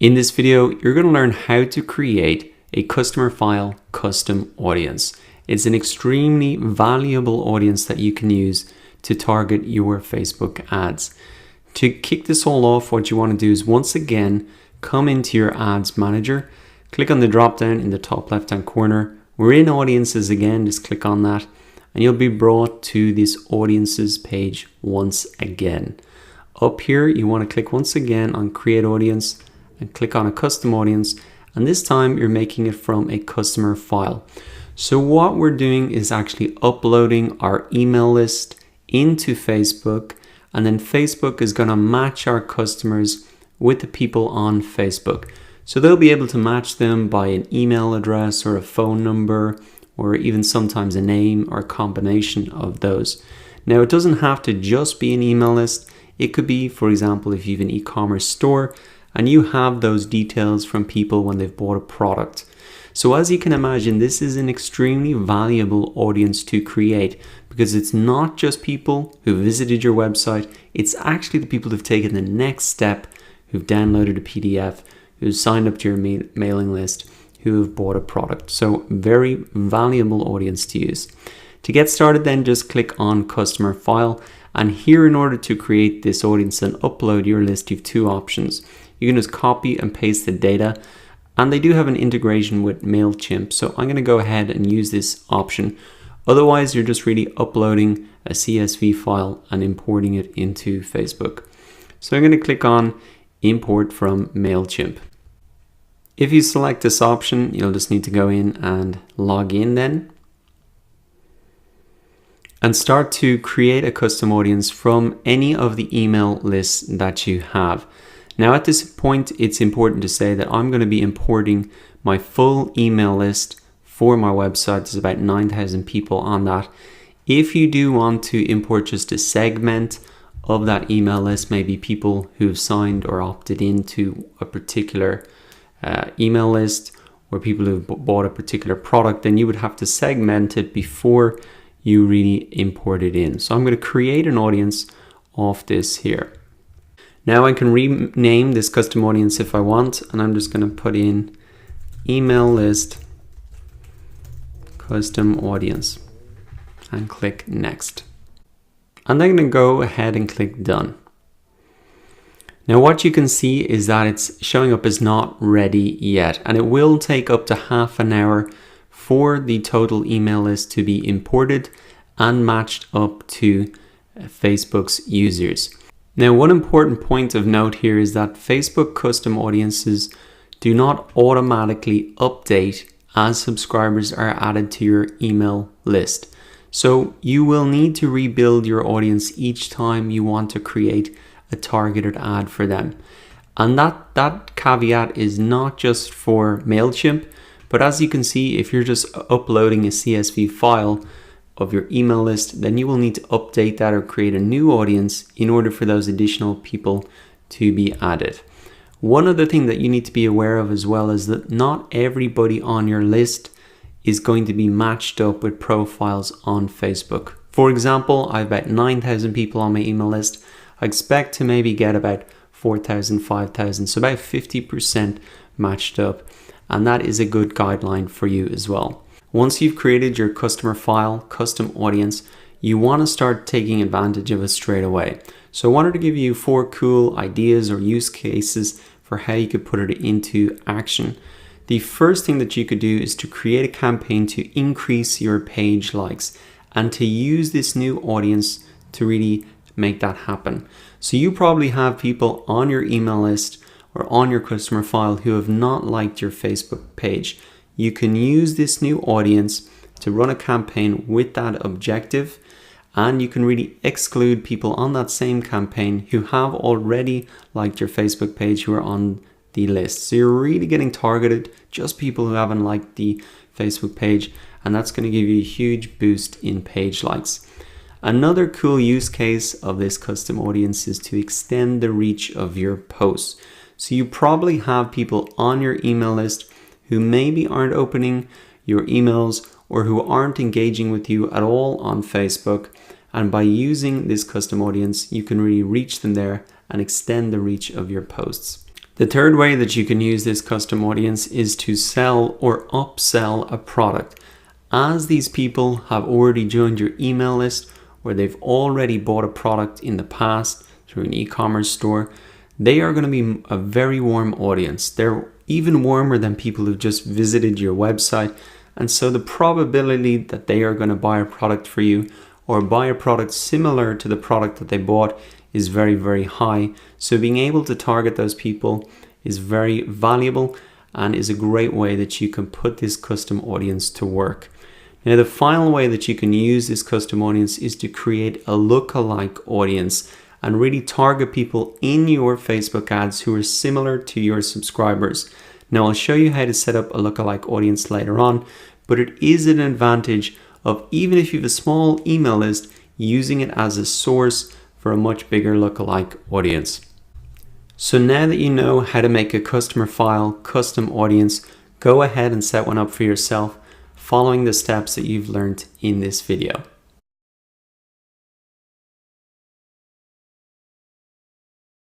In this video, you're going to learn how to create a customer file custom audience. It's an extremely valuable audience that you can use to target your Facebook ads. To kick this all off, what you want to do is once again, come into your ads manager, click on the drop down in the top left hand corner. We're in audiences again, just click on that and you'll be brought to this audiences page once again. Up here, you want to click once again on create audience and click on a custom audience, and this time you're making it from a customer file. So what we're doing is actually uploading our email list into Facebook, and then Facebook is going to match our customers with the people on Facebook. So they'll be able to match them by an email address or a phone number, or even sometimes a name or a combination of those. Now, it doesn't have to just be an email list. It could be, for example, if you have an e-commerce store and you have those details from people when they've bought a product. So as you can imagine, this is an extremely valuable audience to create because it's not just people who visited your website, it's actually the people who've taken the next step, who've downloaded a PDF, who've signed up to your mailing list, who have bought a product. So very valuable audience to use. To get started then, just click on customer file, and here in order to create this audience and upload your list, you have two options. You can just copy and paste the data, and they do have an integration with MailChimp, so I'm going to go ahead and use this option. Otherwise, you're just really uploading a CSV file and importing it into Facebook. So I'm going to click on import from MailChimp. If you select this option, you'll just need to go in and log in then and start to create a custom audience from any of the email lists that you have. Now at this point, it's important to say that I'm going to be importing my full email list for my website. There's about 9,000 people on that. If you do want to import just a segment of that email list, maybe people who've signed or opted into a particular email list, or people who've bought a particular product, then you would have to segment it before you really import it in. So I'm going to create an audience of this here. Now I can rename this custom audience if I want, and I'm just going to put in email list custom audience and click next. And then I'm going to go ahead and click done. Now what you can see is that it's showing up as not ready yet, and it will take up to half an hour for the total email list to be imported and matched up to Facebook's users. Now, one important point of note here is that Facebook custom audiences do not automatically update as subscribers are added to your email list. So you will need to rebuild your audience each time you want to create a targeted ad for them. And that caveat is not just for MailChimp, but as you can see, if you're just uploading a CSV file of your email list, then you will need to update that or create a new audience in order for those additional people to be added. One other thing that you need to be aware of as well is that not everybody on your list is going to be matched up with profiles on Facebook. For example, I have about 9,000 people on my email list. I expect to maybe get about 4,000, 5,000, so about 50% matched up. And that is a good guideline for you as well. Once you've created your customer file, custom audience, you want to start taking advantage of it straight away. So I wanted to give you 4 cool ideas or use cases for how you could put it into action. The first thing that you could do is to create a campaign to increase your page likes and to use this new audience to really make that happen. So you probably have people on your email list or on your customer file who have not liked your Facebook page. You can use this new audience to run a campaign with that objective, and you can really exclude people on that same campaign who have already liked your Facebook page who are on the list. So you're really getting targeted, just people who haven't liked the Facebook page, and that's going to give you a huge boost in page likes. Another cool use case of this custom audience is to extend the reach of your posts. So you probably have people on your email list who maybe aren't opening your emails or who aren't engaging with you at all on Facebook. And by using this custom audience, you can really reach them there and extend the reach of your posts. The third way that you can use this custom audience is to sell or upsell a product. As these people have already joined your email list, or they've already bought a product in the past through an e-commerce store, they are going to be a very warm audience. They're even warmer than people who've just visited your website. And so the probability that they are going to buy a product for you or buy a product similar to the product that they bought is very, very high. So being able to target those people is very valuable and is a great way that you can put this custom audience to work. Now, the final way that you can use this custom audience is to create a lookalike audience and really target people in your Facebook ads who are similar to your subscribers. Now, I'll show you how to set up a lookalike audience later on, but it is an advantage of, even if you have a small email list, using it as a source for a much bigger lookalike audience. So now that you know how to make a customer file custom audience, go ahead and set one up for yourself, following the steps that you've learned in this video.